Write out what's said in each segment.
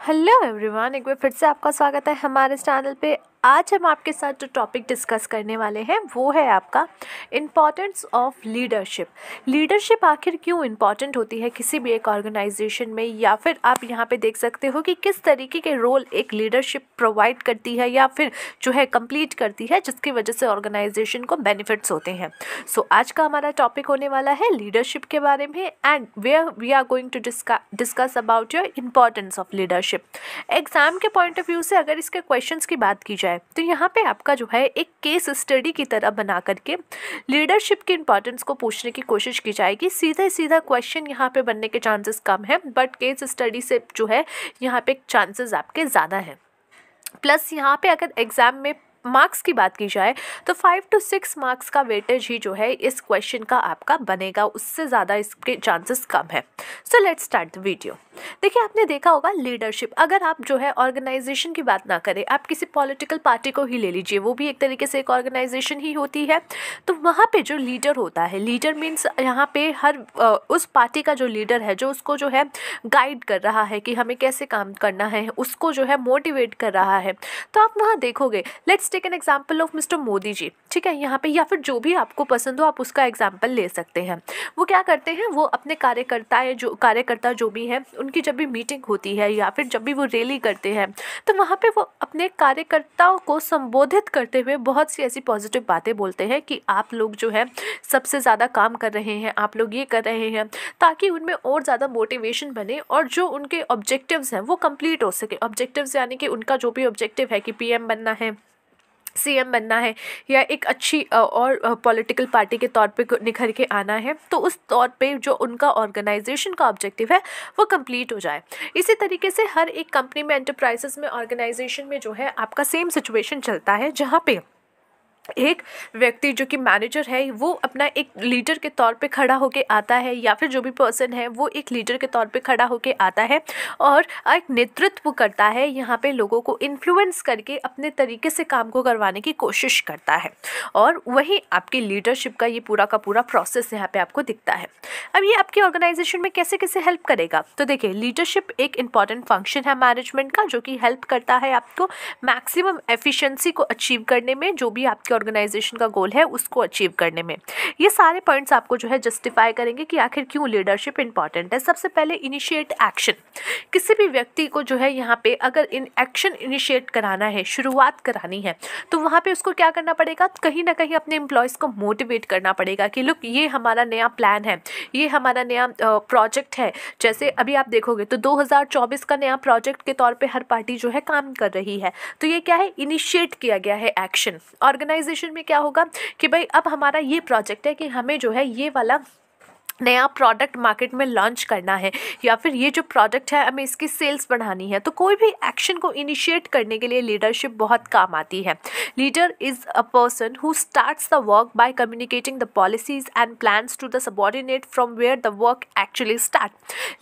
Hello everyone, एक बार फिर से आपका स्वागत है हमारे चैनल पे। आज हम आपके साथ जो टॉपिक डिस्कस करने वाले हैं वो है आपका इम्पॉर्टेंस ऑफ लीडरशिप। लीडरशिप आखिर क्यों इम्पॉर्टेंट होती है किसी भी एक ऑर्गेनाइजेशन में, या फिर आप यहाँ पे देख सकते हो कि किस तरीके के रोल एक लीडरशिप प्रोवाइड करती है या फिर जो है कंप्लीट करती है, जिसकी वजह से ऑर्गेनाइजेशन को बेनिफिट्स होते हैं। सो आज का हमारा टॉपिक होने वाला है लीडरशिप के बारे में, and where we are going to discuss about your importance of leadership. Exam के पॉइंट ऑफ व्यू से अगर इसके क्वेश्चंस की बात की जाए तो यहाँ पे आपका जो है एक केस स्टडी की तरह बना करके लीडरशिप की इंपॉर्टेंस को पूछने की कोशिश की जाएगी। सीधा क्वेश्चन यहाँ पे बनने के चांसेस कम है, बट केस स्टडी से जो है यहाँ पे चांसेस आपके ज़्यादा हैं। प्लस यहाँ पे अगर एग्जाम में मार्क्स की बात की जाए तो 5 to 6 मार्क्स का वेटेज ही जो है इस क्वेश्चन का आपका बनेगा, उससे ज़्यादा इसके चांसेस कम है। So let's start the video. देखिए, आपने देखा होगा लीडरशिप, अगर आप जो है ऑर्गेनाइजेशन की बात ना करें, आप किसी पॉलिटिकल पार्टी को ही ले लीजिए, वो भी एक तरीके से एक ऑर्गेनाइजेशन ही होती है। तो वहाँ पे जो लीडर होता है, लीडर मीन्स यहाँ पे हर उस पार्टी का जो लीडर है, जो उसको जो है गाइड कर रहा है कि हमें कैसे काम करना है, उसको जो है मोटिवेट कर रहा है। तो आप वहाँ देखोगे, let's take an example of mister Modi ji, ठीक है, यहाँ पे, या फिर जो भी आपको पसंद हो आप उसका एग्जाम्पल ले सकते हैं। वो क्या करते हैं, वो अपने कार्यकर्ता जो भी हैं, उनकी जब भी मीटिंग होती है या फिर जब भी वो रैली करते हैं, तो वहाँ पे वो अपने कार्यकर्ताओं को संबोधित करते हुए बहुत सी ऐसी पॉजिटिव बातें बोलते हैं कि आप लोग जो है सबसे ज़्यादा काम कर रहे हैं, आप लोग ये कर रहे हैं, ताकि उनमें और ज़्यादा मोटिवेशन बने और जो उनके ऑब्जेक्टिव्स हैं वो कंप्लीट हो सके। ऑब्जेक्टिव्स यानी कि उनका जो भी ऑब्जेक्टिव है कि पीएम बनना है, सीएम बनना है, या एक अच्छी और पॉलिटिकल पार्टी के तौर पे निखर के आना है, तो उस तौर पे जो उनका ऑर्गेनाइजेशन का ऑब्जेक्टिव है वो कंप्लीट हो जाए। इसी तरीके से हर एक कंपनी में, एंटरप्राइजेस में, ऑर्गेनाइजेशन में जो है आपका सेम सिचुएशन चलता है, जहाँ पे एक व्यक्ति जो कि मैनेजर है वो अपना एक लीडर के तौर पे खड़ा होके आता है, या फिर जो भी पर्सन है वो एक लीडर के तौर पे खड़ा होके आता है और एक नेतृत्व करता है, यहाँ पे लोगों को इन्फ्लुएंस करके अपने तरीके से काम को करवाने की कोशिश करता है। और वही आपकी लीडरशिप का ये पूरा का पूरा प्रोसेस यहाँ पे आपको दिखता है। अब ये आपकी ऑर्गेनाइजेशन में कैसे कैसे हेल्प करेगा, तो देखिए, लीडरशिप एक इंपॉर्टेंट फंक्शन है मैनेजमेंट का, जो कि हेल्प करता है आपको मैक्सिमम एफिशिएंसी को अचीव करने में, जो भी आपके ऑर्गेनाइजेशन का गोल है उसको अचीव करने में। ये सारे पॉइंट्स आपको जो है जस्टिफाई करेंगे कि आखिर क्यों लीडरशिप इंपॉर्टेंट है। सबसे पहले इनिशिएट एक्शन। किसी भी व्यक्ति को जो है यहाँ पे अगर एक्शन इनिशिएट कराना है, शुरुआत करानी है, तो वहाँ पे उसको क्या करना पड़ेगा, कहीं ना कहीं अपने एम्प्लॉयज़ को मोटिवेट करना पड़ेगा कि लुक, ये हमारा नया प्लान है, ये हमारा नया प्रोजेक्ट है। जैसे अभी आप देखोगे तो 2024 का नया प्रोजेक्ट के तौर पे हर पार्टी जो है काम कर रही है, तो ये क्या है, इनिशिएट किया गया है एक्शन। ऑर्गेनाइजेशन में क्या होगा कि भाई अब हमारा ये प्रोजेक्ट है कि हमें जो है ये वाला नया प्रोडक्ट मार्केट में लॉन्च करना है, या फिर ये जो प्रोडक्ट है हमें इसकी सेल्स बढ़ानी है। तो कोई भी एक्शन को इनिशिएट करने के लिए लीडरशिप बहुत काम आती है। Leader is a person who starts the work by communicating the policies and plans to the subordinate from where the work actually start.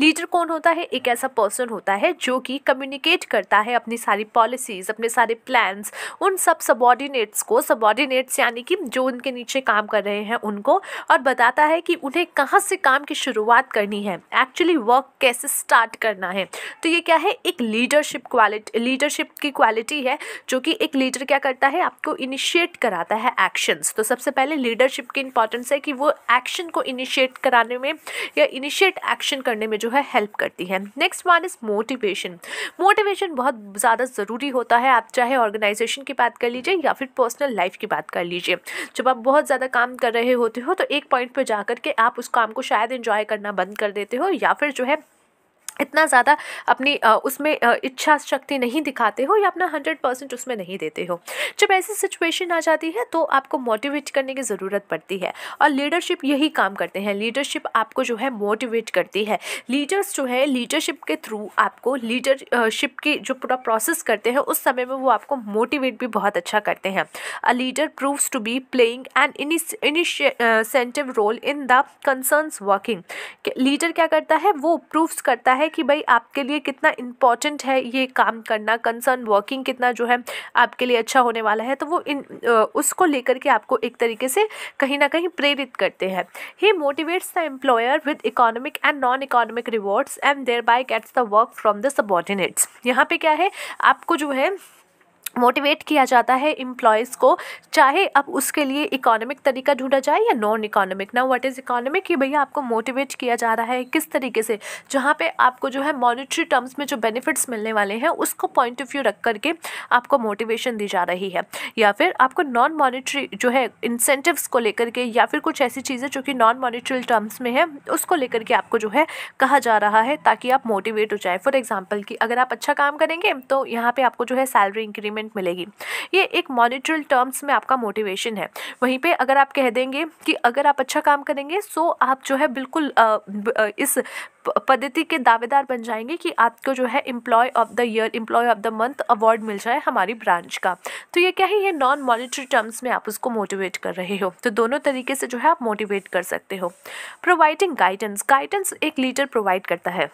Leader कौन होता है, एक ऐसा पर्सन होता है जो कि कम्युनिकेट करता है अपनी सारी पॉलिसीज, अपने सारे प्लान्स उन सब सबऑर्डिनेट्स को, सबऑर्डिनेट्स यानी कि जो उनके नीचे काम कर रहे हैं उनको, और बताता है कि उन्हें कहाँ से काम की शुरुआत करनी है, एक्चुअली वर्क कैसे स्टार्ट करना है। तो ये क्या है, एक लीडरशिप की क्वालिटी है, जो कि एक लीडर क्या करता है, आपको इनिशिएट कराता है एक्शंस। तो सबसे पहले लीडरशिप की इंपॉर्टेंस है कि वो एक्शन को इनिशिएट कराने में या इनिशिएट एक्शन करने में जो है हेल्प करती है। Next one is motivation. Motivation बहुत ज़्यादा ज़रूरी होता है, आप चाहे ऑर्गेनाइजेशन की बात कर लीजिए या फिर पर्सनल लाइफ की बात कर लीजिए। जब आप बहुत ज़्यादा काम कर रहे होते हो तो एक पॉइंट पर जा कर के आप उस काम को शायद एंजॉय करना बंद कर देते हो, या फिर जो है इतना ज़्यादा अपनी उसमें इच्छा शक्ति नहीं दिखाते हो, या अपना 100% उसमें नहीं देते हो। जब ऐसी सिचुएशन आ जाती है तो आपको मोटिवेट करने की ज़रूरत पड़ती है, और लीडरशिप यही काम करते हैं। लीडरशिप आपको जो है मोटिवेट करती है। लीडर्स जो है लीडरशिप के थ्रू आपको, लीडरशिप की जो पूरा प्रोसेस करते हैं उस समय में वो आपको मोटिवेट भी बहुत अच्छा करते हैं। A leader proves to be playing an initiative role in the concerns working. Leader क्या करता है, वो प्रूव्स करता है है कि भाई आपके लिए कितना इम्पॉर्टेंट है ये काम करना, कंसर्न वर्किंग कितना जो है आपके लिए अच्छा होने वाला है, तो वो उसको लेकर के आपको एक तरीके से कहीं ना कहीं प्रेरित करते हैं। He motivates the employer with economic and non economic rewards and thereby gets the work from the subordinates. यहाँ पे क्या है, आपको जो है मोटिवेट किया जाता है एम्प्लॉयज़ को, चाहे अब उसके लिए इकोनॉमिक तरीका ढूंढा जाए या नॉन इकोनॉमिक। ना व्हाट इज़ इकोनॉमिक, कि भैया आपको मोटिवेट किया जा रहा है किस तरीके से, जहाँ पे आपको जो है मॉनेटरी टर्म्स में जो बेनिफिट्स मिलने वाले हैं उसको पॉइंट ऑफ व्यू रख करके आपको मोटिवेशन दी जा रही है, या फिर आपको नॉन मॉनेटरी जो है इंसेंटिव्स को लेकर के, या फिर कुछ ऐसी चीज़ें जो कि नॉन मॉनेटरी टर्म्स में है उसको लेकर के आपको जो है कहा जा रहा है ताकि आप मोटिवेट हो जाए। फॉर एग्जाम्पल कि अगर आप अच्छा काम करेंगे तो यहाँ पे आपको जो है सैलरी इंक्रीमेंट मिलेगी। ये एक मॉनेटरी टर्म्स में आपका मोटिवेशन है। वहीं पे अगर आप कह देंगे कि अगर आप अच्छा काम करेंगे सो आप जो है बिल्कुल इस पद्धति के दावेदार बन जाएंगे कि आपको जो है employee of the year, employee of the month award मिल जाए हमारी ब्रांच का। तो ये क्या है, ये नॉन मॉनेटरी टर्म्स में आप उसको मोटिवेट कर रहे हो। तो दोनों तरीके से जो है आप मोटिवेट कर सकते हो। प्रोवाइडिंग गाइडेंस, गाइडेंस एक लीडर प्रोवाइड करता है।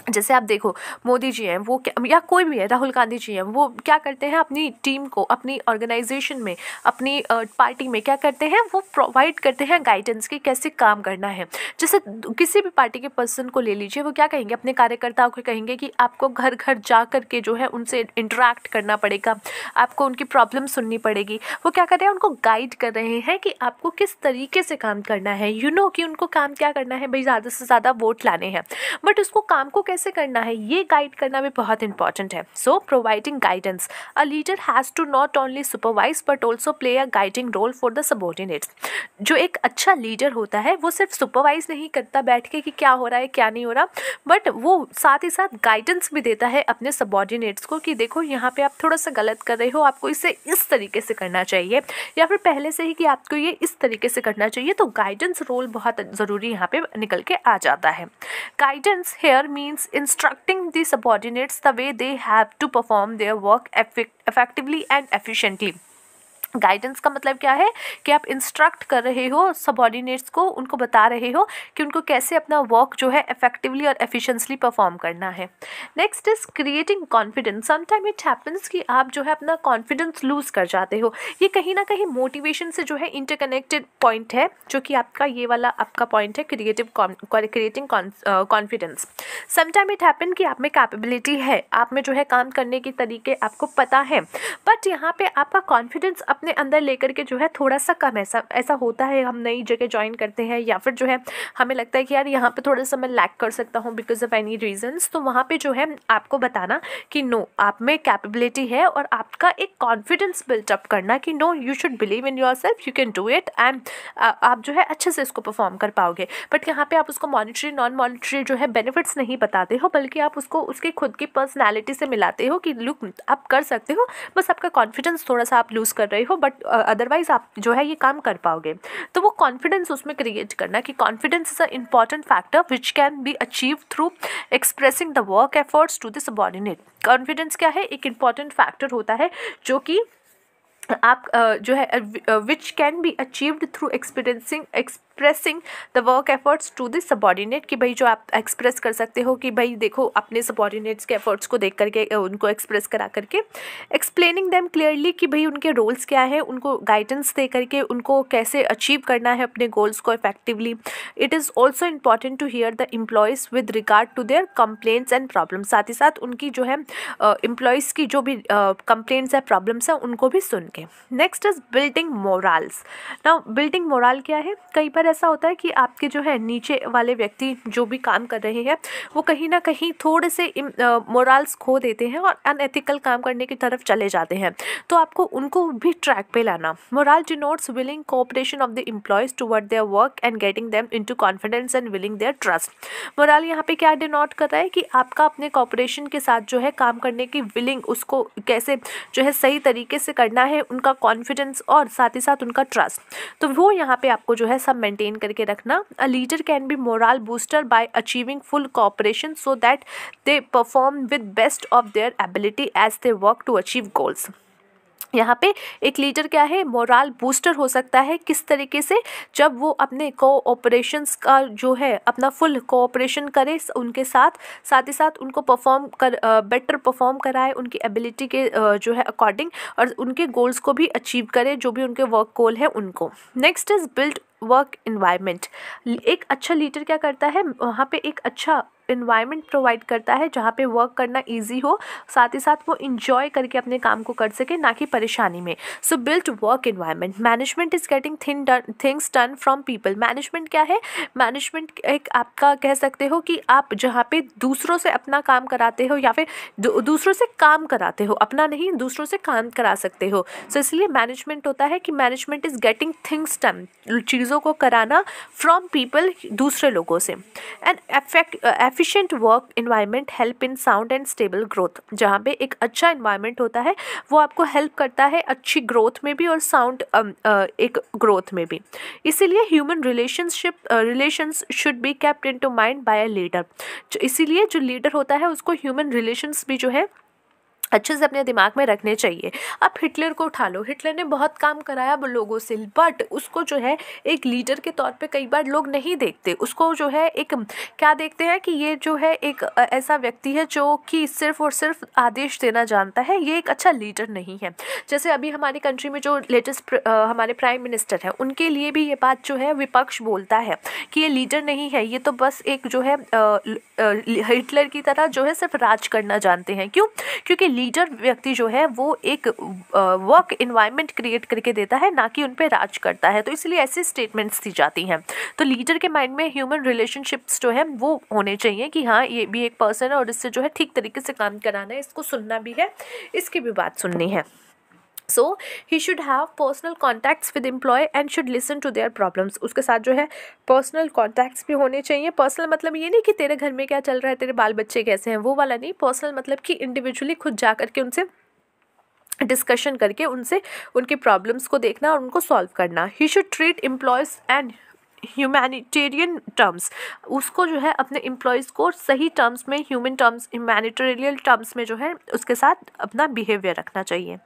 जैसे आप देखो मोदी जी हैं, वो या कोई भी है, राहुल गांधी जी हैं, वो क्या करते हैं अपनी टीम को, अपनी ऑर्गेनाइजेशन में, अपनी पार्टी में क्या करते हैं, वो प्रोवाइड करते हैं गाइडेंस कि कैसे काम करना है। जैसे किसी भी पार्टी के पर्सन को ले लीजिए, वो क्या कहेंगे, अपने कार्यकर्ताओं को कहेंगे कि आपको घर घर जा करके जो है उनसे इंटरेक्ट करना पड़ेगा, आपको उनकी प्रॉब्लम सुननी पड़ेगी। वो क्या कर रहे हैं, उनको गाइड कर रहे हैं कि आपको किस तरीके से काम करना है। कि उनको काम क्या करना है भाई, ज़्यादा से ज़्यादा वोट लाने हैं, बट उसको काम को कैसे करना है ये गाइड करना भी बहुत इंपॉर्टेंट है। So providing guidance, a leader has to not only supervise but also play a guiding role for the subordinates. जो एक अच्छा लीडर होता है वो सिर्फ सुपरवाइज नहीं करता बैठ के कि क्या हो रहा है क्या नहीं हो रहा, बट वो साथ ही साथ गाइडेंस भी देता है अपने सबऑर्डिनेट्स को कि देखो यहाँ पे आप थोड़ा सा गलत कर रहे हो, आपको इसे इस तरीके से करना चाहिए, या फिर पहले से ही कि आपको ये इस तरीके से करना चाहिए। तो गाइडेंस रोल बहुत ज़रूरी यहाँ पे निकल के आ जाता है। Guidance here means instructing the subordinates the way they have to perform their work effectively and efficiently। Guidance का मतलब क्या है कि आप इंस्ट्रक्ट कर रहे हो सबऑर्डिनेट्स को, उनको बता रहे हो कि उनको कैसे अपना वर्क जो है इफेक्टिवली और एफिशिएंटली परफॉर्म करना है। Next is creating confidence. Sometime it happens कि आप जो है अपना कॉन्फिडेंस लूज कर जाते हो। ये कहीं ना कहीं मोटिवेशन से जो है इंटरकनेक्टेड पॉइंट है, जो कि आपका ये वाला आपका पॉइंट है creating confidence. Sometime it happen कि आप में कैपेबिलिटी है, आप में जो है काम करने के तरीके आपको पता है, बट यहाँ पे आपका कॉन्फिडेंस अपने अंदर लेकर के जो है थोड़ा सा कम, ऐसा होता है। हम नई जगह ज्वाइन करते हैं या फिर जो है हमें लगता है कि यार यहाँ पे थोड़ा सा मैं लैक कर सकता हूँ बिकॉज ऑफ एनी रीजंस, तो वहाँ पे जो है आपको बताना कि नो, आप में कैपेबिलिटी है और आपका एक कॉन्फिडेंस बिल्टअप करना कि no, you should believe in yourself, you can do it and आप जो है अच्छे से इसको परफॉर्म कर पाओगे। बट यहाँ पे आप उसको मॉनिटरी नॉन मॉनिटरी जो है बेनिफिट्स नहीं बताते हो, बल्कि आप उसको उसके खुद की पर्सनैलिटी से मिलाते हो कि लुक आप कर सकते हो, बस आपका कॉन्फिडेंस थोड़ा सा आप लूज़ कर रहे हो, बट अदरवाइज आप जो है ये काम कर पाओगे। तो वो कॉन्फिडेंस उसमें क्रिएट करना कि confidence is a important factor which can be achieve through expressing the work efforts to the subordinate. Confidence क्या है, एक इम्पॉर्टेंट फैक्टर होता है जो कि आप जो है which can be achieved through expressing the work efforts to the subordinate, कि भाई जो आप एक्सप्रेस कर सकते हो कि भाई देखो अपने सबऑर्डिनेट्स के एफर्ट्स को देख करके उनको एक्सप्रेस करा करके, एक्सप्लेनिंग देम क्लियरली कि भाई उनके रोल्स क्या है, उनको गाइडेंस दे करके उनको कैसे अचीव करना है अपने गोल्स को effectively. It is also important to hear the employees with regard to their complaints and problems. साथ ही साथ उनकी जो है एम्प्लॉयज़ की जो भी कंप्लेंट्स है, प्रॉब्लम्स है, उनको भी सुन के। Next is building morals. Now building moral क्या है, कई बार ऐसा होता है कि आपके जो है नीचे वाले व्यक्ति जो भी काम कर रहे हैं वो कहीं ना कहीं थोड़े से मोरल्स खो देते हैं और अनएथिकल काम करने की तरफ चले जाते हैं, तो आपको उनको भी ट्रैक पे लाना। Morale denotes willing cooperation of the employees toward their work and getting them into confidence and willing their trust. Morale यहाँ पे क्या डिनोट कर रहा है कि आपका अपने कोऑपरेशन के साथ जो है काम करने की विलिंग, उसको कैसे जो है सही तरीके से करना है, उनका कॉन्फिडेंस और साथ ही साथ उनका ट्रस्ट, तो वो यहाँ पे आपको जो है सब मेंटेन करके रखना। A leader can be morale booster by achieving full cooperation so that they perform with best of their ability as they work to achieve goals. यहाँ पे एक लीडर क्या है, मोराल बूस्टर हो सकता है। किस तरीके से, जब वो अपने कोऑपरेशंस का जो है अपना फुल कोऑपरेशन करे उनके साथ ही साथ उनको बेटर परफॉर्म कराए उनकी एबिलिटी के जो है अकॉर्डिंग, और उनके गोल्स को भी अचीव करे, जो भी उनके वर्क गोल है उनको। Next is build work environment. एक अच्छा लीडर क्या करता है, वहाँ पे एक अच्छा इन्वायरमेंट प्रोवाइड करता है जहाँ पे वर्क करना इजी हो, साथ ही साथ वो इंजॉय करके अपने काम को कर सके, ना कि परेशानी में। सो build work environment. Management is getting things done from people. Management क्या है, मैनेजमेंट एक आपका कह सकते हो कि आप जहाँ पे दूसरों से अपना काम कराते हो या फिर दूसरों से काम कराते हो, अपना नहीं दूसरों से काम करा सकते हो। सो इसलिए मैनेजमेंट होता है कि management is getting things done, चीज़ों को कराना फ्रॉम पीपल, दूसरे लोगों से। And efficient work environment help in sound and stable growth. जहाँ पे एक अच्छा इन्वायरमेंट होता है वो आपको हेल्प करता है अच्छी ग्रोथ में भी और साउंड एक ग्रोथ में भी। इसीलिए human relations should be kept into mind bye a leader. इसीलिए जो लीडर होता है उसको ह्यूमन रिलेशंस भी जो है अच्छे से अपने दिमाग में रखने चाहिए। अब हिटलर को उठा लो, हिटलर ने बहुत काम कराया लोगों से, बट उसको जो है एक लीडर के तौर पे कई बार लोग नहीं देखते, उसको जो है एक क्या देखते हैं कि ये जो है एक ऐसा व्यक्ति है जो कि सिर्फ और सिर्फ आदेश देना जानता है, ये एक अच्छा लीडर नहीं है। जैसे अभी हमारी कंट्री में जो लेटेस्ट हमारे प्राइम मिनिस्टर हैं, उनके लिए भी ये बात जो है विपक्ष बोलता है कि ये लीडर नहीं है, ये तो बस एक जो है हिटलर की तरह जो है सिर्फ राज करना जानते हैं। क्यों? क्योंकि लीडर व्यक्ति जो है वो एक वर्क इन्वायरमेंट क्रिएट करके देता है, ना कि उन पे राज करता है। तो इसलिए ऐसी स्टेटमेंट्स दी जाती हैं। तो लीडर के माइंड में ह्यूमन रिलेशनशिप्स जो है वो होने चाहिए कि हाँ ये भी एक पर्सन है और इससे जो है ठीक तरीके से काम कराना है, इसको सुनना भी है, इसकी भी बात सुननी है। So he should have personal contacts with employee and should listen to their problems। उसके साथ जो है पर्सनल कॉन्टैक्ट्स भी होने चाहिए। पर्सनल मतलब ये नहीं कि तेरे घर में क्या चल रहा है, तेरे बाल बच्चे कैसे हैं, वो वाला नहीं। पर्सनल मतलब कि इंडिविजुअली खुद जा करके उनसे डिस्कशन करके उनसे उनके प्रॉब्लम्स को देखना और उनको सॉल्व करना। He should treat employees and humanitarian terms. उसको जो है अपने एम्प्लॉयज़ को सही टर्म्स में, ह्यूमन टर्म्स, ह्यूमैनिटेरियन टर्म्स में जो है उसके साथ अपना बिहेवियर रखना चाहिए।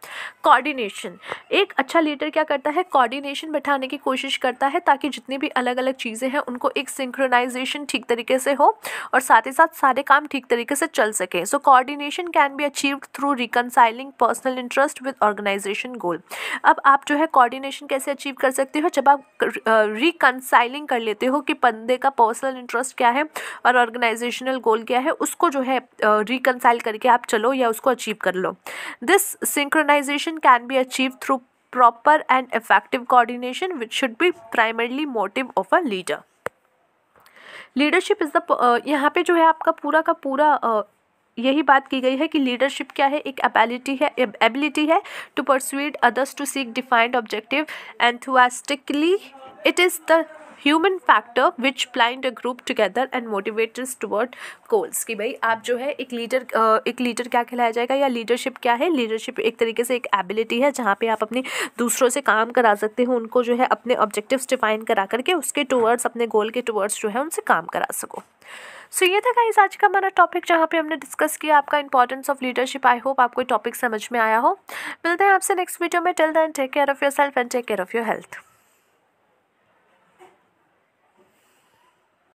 कोऑर्डिनेशन। एक अच्छा लीडर क्या करता है, कोऑर्डिनेशन बैठाने की कोशिश करता है ताकि जितनी भी अलग अलग चीज़ें हैं उनको एक सिंक्रोनाइजेशन ठीक तरीके से हो और साथ ही साथ सारे काम ठीक तरीके से चल सके। So coordination can be achieved through reconciling personal interest with organisation goal. अब आप जो है कोऑर्डिनेशन कैसे अचीव कर सकते हो, जब आप रिकनसाइलिंग कर लेते हो कि बंदे का पर्सनल इंटरेस्ट क्या है और ऑर्गेनाइजेशनल गोल क्या है, उसको जो है रिकनसाइल करके आप चलो या उसको अचीव कर लो। This synchronisation can be achieve through proper and effective coordination which should be primarily motive of a leader. Leadership is the, यहाँ पे जो है आपका पूरा का पूरा यही बात की गई है कि लीडरशिप क्या है, एक एबिलिटी है टू परsuade others to seek defined objective enthusiastically। It is the human factor which binds a group together and motivates toward goals. कि भाई आप जो है एक लीडर क्या कहलाया जाएगा, या लीडरशिप क्या है। लीडरशिप एक तरीके से एक एबिलिटी है जहाँ पे आप अपने दूसरों से काम करा सकते हो, उनको जो है अपने ऑब्जेक्टिव्स डिफाइन करा करके उसके टुवर्ड्स, अपने गोल के टुवर्ड्स जो है उनसे काम करा सको। सो ये था गाइस आज का हमारा टॉपिक जहाँ पे हमने डिस्कस किया आपका importance of leadership. I hope आपको टॉपिक समझ में आया हो। मिलते हैं आपसे नेक्स्ट वीडियो में। Till then take care of yourself and take care of your health.